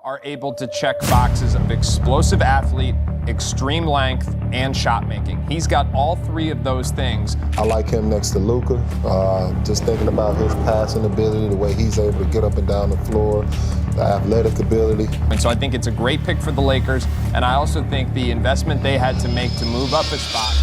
are able to check boxes of explosive athlete, extreme length, and shot making. He's got all three of those things. I like him next to Luka. Just thinking about his passing ability, the way he's able to get up and down the floor, the athletic ability. And so I think it's a great pick for the Lakers, and I also think the investment they had to make to move up a spot.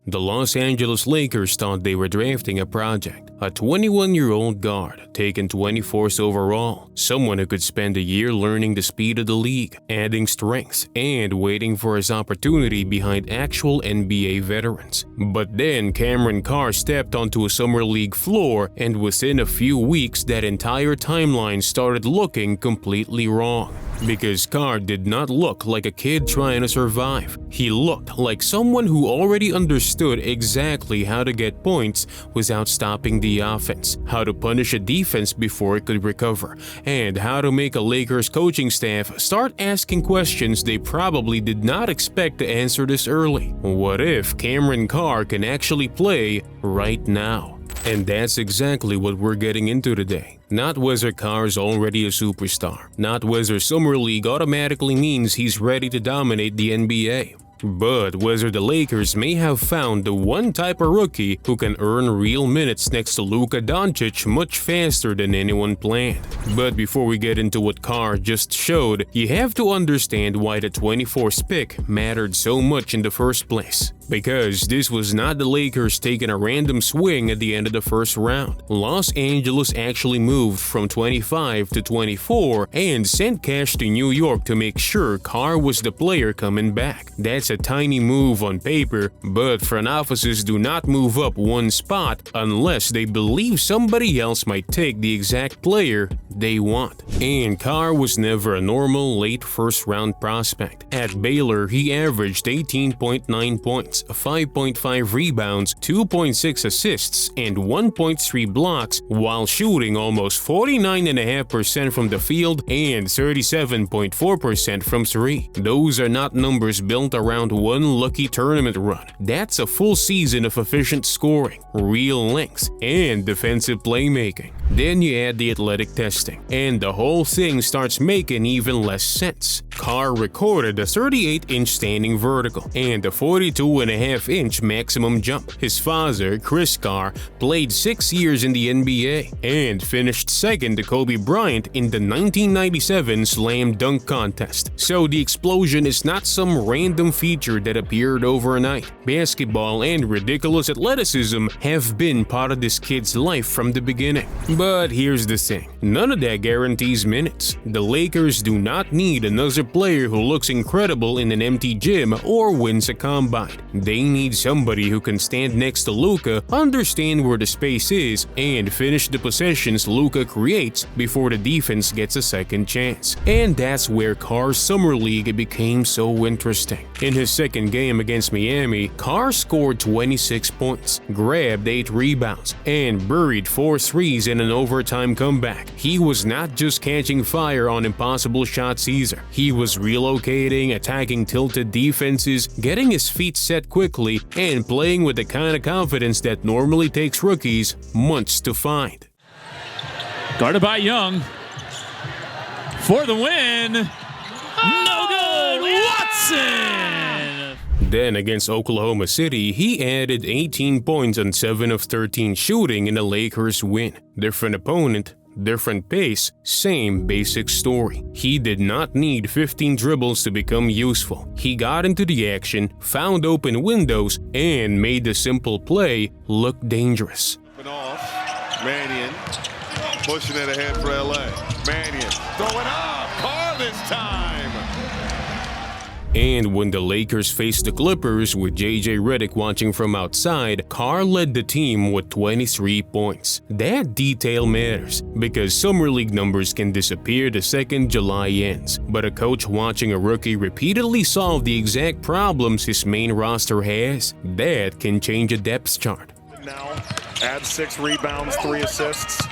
The Los Angeles Lakers thought they were drafting a project, a 21-year-old guard, taken 24th overall, someone who could spend a year learning the speed of the league, adding strengths, and waiting for his opportunity behind actual NBA veterans. But then Cameron Carr stepped onto a summer league floor, and within a few weeks that entire timeline started looking completely wrong. Because Carr did not look like a kid trying to survive. He looked like someone who already understood exactly how to get points without stopping the offense, how to punish a defense before it could recover, and how to make a Lakers coaching staff start asking questions they probably did not expect to answer this early. What if Cameron Carr can actually play right now? And that's exactly what we're getting into today. Not whether Carr's already a superstar, not whether Summer League automatically means he's ready to dominate the NBA, but whether the Lakers may have found the one type of rookie who can earn real minutes next to Luka Doncic much faster than anyone planned. But before we get into what Carr just showed, you have to understand why the 24th pick mattered so much in the first place. Because this was not the Lakers taking a random swing at the end of the first round. Los Angeles actually moved from 25 to 24 and sent cash to New York to make sure Carr was the player coming back. That's a tiny move on paper, but front offices do not move up one spot unless they believe somebody else might take the exact player they want. And Carr was never a normal late first round prospect. At Baylor, he averaged 18.9 points, 5.5 rebounds, 2.6 assists, and 1.3 blocks while shooting almost 49.5% from the field and 37.4% from three. Those are not numbers built around one lucky tournament run. That's a full season of efficient scoring, real length, and defensive playmaking. Then you add the athletic testing, and the whole thing starts making even less sense. Carr recorded a 38-inch standing vertical and a 42.5-inch maximum jump. His father, Chris Carr, played 6 years in the NBA and finished second to Kobe Bryant in the 1997 Slam Dunk Contest. So the explosion is not some random feature that appeared overnight. Basketball and ridiculous athleticism have been part of this kid's life from the beginning. But here's the thing, none of that guarantees minutes. The Lakers do not need another player who looks incredible in an empty gym or wins a combine. They need somebody who can stand next to Luka, understand where the space is, and finish the possessions Luka creates before the defense gets a second chance. And that's where Carr's summer league became so interesting. In his second game against Miami, Carr scored 26 points, grabbed 8 rebounds, and buried 4 threes in an overtime comeback. He was not just catching fire on impossible shots either. He was relocating, attacking tilted defenses, getting his feet set quickly, and playing with the kind of confidence that normally takes rookies months to find. Guarded by Young. For the win. No good. Watson! Then against Oklahoma City, he added 18 points on 7 of 13 shooting in the Lakers' win. Different opponent, different pace, same basic story. He did not need 15 dribbles to become useful. He got into the action, found open windows, and made the simple play look dangerous. Mannion pushing it ahead for LA. Mannion going up. Carr this time. And when the Lakers faced the Clippers with JJ Redick watching from outside, Carr led the team with 23 points. That detail matters because summer league numbers can disappear the second July ends, but a coach watching a rookie repeatedly solve the exact problems his main roster has, that can change a depth chart. Now add 6 rebounds, 3 assists.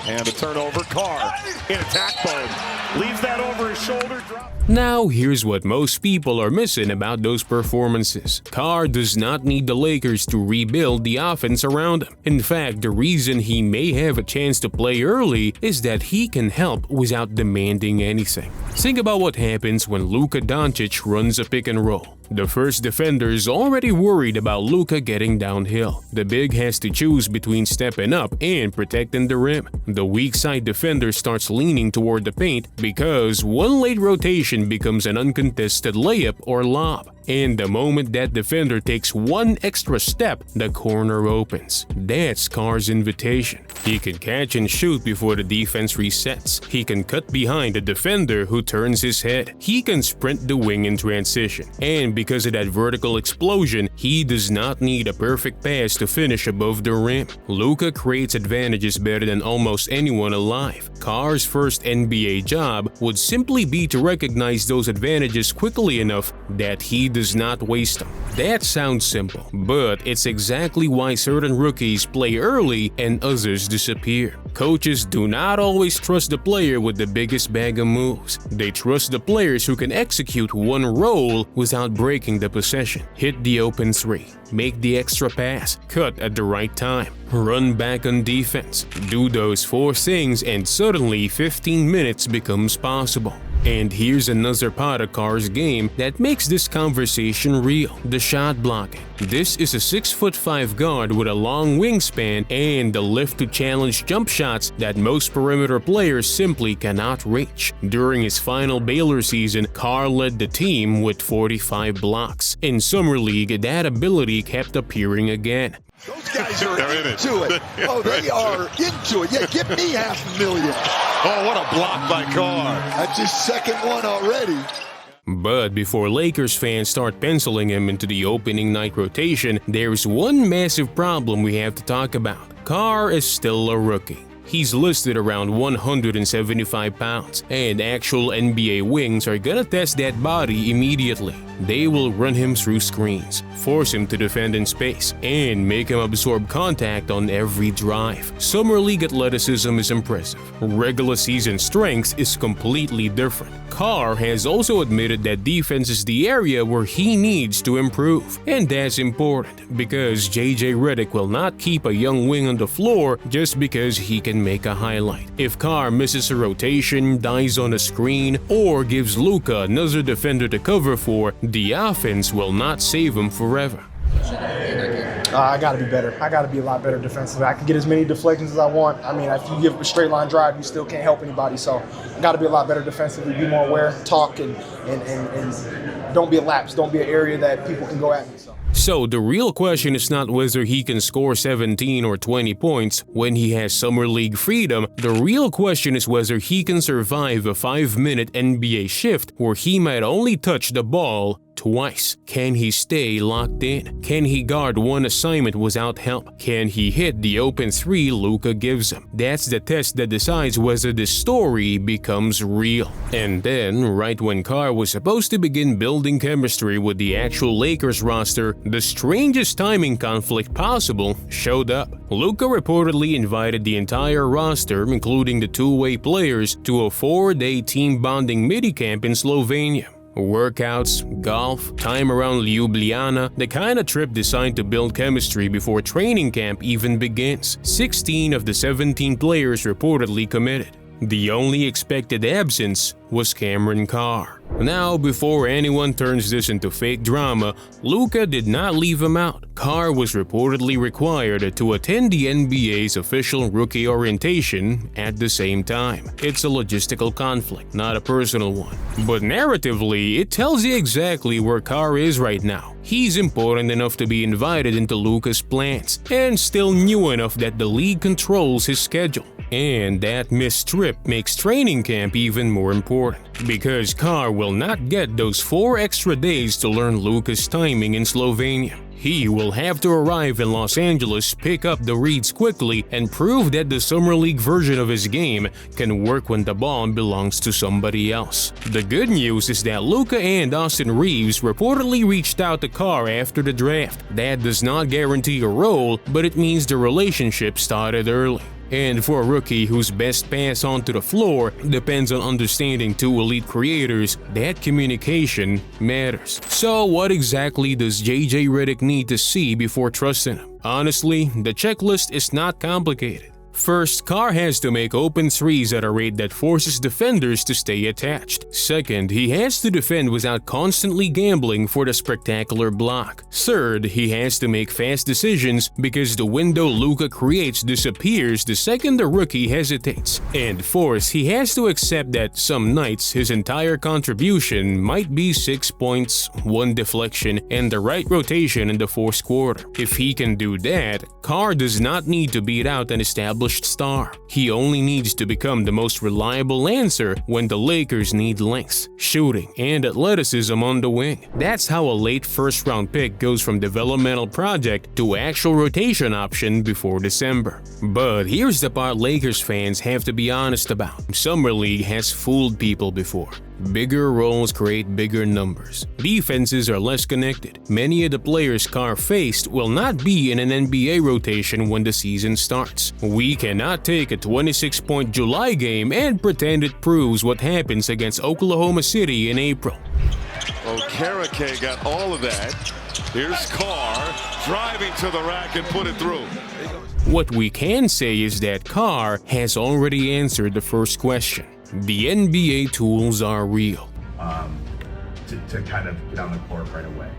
And a turnover. Carr in attack mode. Leaves that over his shoulder. Now, here's what most people are missing about those performances. Carr does not need the Lakers to rebuild the offense around him. In fact, the reason he may have a chance to play early is that he can help without demanding anything. Think about what happens when Luka Doncic runs a pick and roll. The first defender is already worried about Luka getting downhill. The big has to choose between stepping up and protecting the rim. The weak side defender starts leaning toward the paint because one late rotation becomes an uncontested layup or lob. And the moment that defender takes one extra step, the corner opens. That's Carr's invitation. He can catch and shoot before the defense resets. He can cut behind the defender who turns his head. He can sprint the wing in transition. And because of that vertical explosion, he does not need a perfect pass to finish above the rim. Luka creates advantages better than almost anyone alive. Carr's first NBA job would simply be to recognize those advantages quickly enough that he does not waste them. That sounds simple, but it's exactly why certain rookies play early and others disappear. Coaches do not always trust the player with the biggest bag of moves. They trust the players who can execute one role without breaking the possession. Hit the open three, make the extra pass, cut at the right time, run back on defense. Do those four things and suddenly 15 minutes becomes possible. And here's another part of Carr's game that makes this conversation real: the shot blocking. This is a 6'5" guard with a long wingspan and the lift to challenge jump shots that most perimeter players simply cannot reach. During his final Baylor season, Carr led the team with 45 blocks. In Summer League, that ability kept appearing again. Those guys are into it. Oh, they are into it. Yeah, give me $500,000. Oh, what a block by Carr. That's his second one already. But before Lakers fans start penciling him into the opening night rotation, there's one massive problem we have to talk about. Carr is still a rookie. He's listed around 175 pounds, and actual NBA wings are gonna test that body immediately. They will run him through screens, force him to defend in space, and make him absorb contact on every drive. Summer League athleticism is impressive. Regular season strength is completely different. Carr has also admitted that defense is the area where he needs to improve. And that's important, because JJ Redick will not keep a young wing on the floor just because he can make a highlight. If Carr misses a rotation, dies on a screen, or gives Luka another defender to cover for, the offense will not save him forever. I gotta be better. I gotta be a lot better defensively. I can get as many deflections as I want. I mean, if you give a straight line drive, you still can't help anybody. So I gotta be a lot better defensively, be more aware, talk, and don't be a lapse. Don't be an area that people can go at me. So the real question is not whether he can score 17 or 20 points when he has Summer League freedom. The real question is whether he can survive a 5-minute NBA shift where he might only touch the ball twice. Can he stay locked in? Can he guard one assignment without help? Can he hit the open three Luka gives him? That's the test that decides whether the story becomes real. And then, right when Carr was supposed to begin building chemistry with the actual Lakers roster, the strangest timing conflict possible showed up. Luka reportedly invited the entire roster, including the two-way players, to a 4-day team bonding minicamp in Slovenia. Workouts, golf, time around Ljubljana, the kind of trip designed to build chemistry before training camp even begins. 16 of the 17 players reportedly committed. The only expected absence was Cameron Carr. Now, before anyone turns this into fake drama, Luka did not leave him out. Carr was reportedly required to attend the NBA's official rookie orientation at the same time. It's a logistical conflict, not a personal one. But narratively, it tells you exactly where Carr is right now. He's important enough to be invited into Luka's plans, and still new enough that the league controls his schedule. And that missed trip makes training camp even more important, because Carr will not get those 4 extra days to learn Luka's timing in Slovenia. He will have to arrive in Los Angeles, pick up the reads quickly, and prove that the Summer League version of his game can work when the ball belongs to somebody else. The good news is that Luka and Austin Reeves reportedly reached out to Carr after the draft. That does not guarantee a role, but it means the relationship started early. And for a rookie whose best pass onto the floor depends on understanding two elite creators, that communication matters. So what exactly does JJ Redick need to see before trusting him? Honestly, the checklist is not complicated. First, Carr has to make open threes at a rate that forces defenders to stay attached. Second, he has to defend without constantly gambling for the spectacular block. Third, he has to make fast decisions because the window Luka creates disappears the second the rookie hesitates. And fourth, he has to accept that some nights his entire contribution might be 6 points, 1 deflection, and the right rotation in the fourth quarter. If he can do that, Carr does not need to beat out an established star. He only needs to become the most reliable answer when the Lakers need length, shooting, and athleticism on the wing. That's how a late first-round pick goes from developmental project to actual rotation option before December. But here's the part Lakers fans have to be honest about. Summer League has fooled people before. Bigger roles create bigger numbers. Defenses are less connected. Many of the players Carr faced will not be in an NBA rotation when the season starts. We cannot take a 26-point July game and pretend it proves what happens against Oklahoma City in April. Okereke got all of that. Here's Carr driving to the rack and put it through. What we can say is that Carr has already answered the first question. The NBA tools are real. To kind of get on the court right away.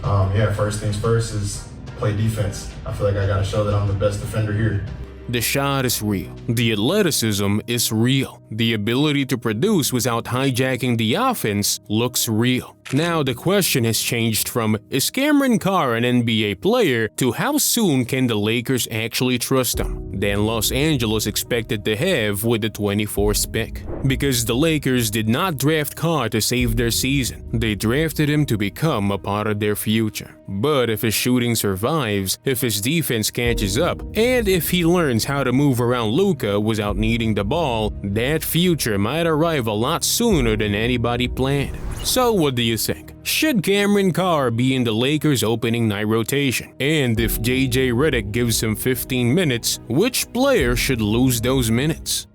Yeah, first things first is play defense. I feel like I got to show that I'm the best defender here. The shot is real. The athleticism is real. The ability to produce without hijacking the offense looks real. Now the question has changed from, is Cameron Carr an NBA player, to how soon can the Lakers actually trust him, than Los Angeles expected to have with the 24th pick. Because the Lakers did not draft Carr to save their season. They drafted him to become a part of their future. But if his shooting survives, if his defense catches up, and if he learns how to move around Luka without needing the ball, that future might arrive a lot sooner than anybody planned. So what do you think? Should Cameron Carr be in the Lakers' opening night rotation? And if JJ Redick gives him 15 minutes, which player should lose those minutes?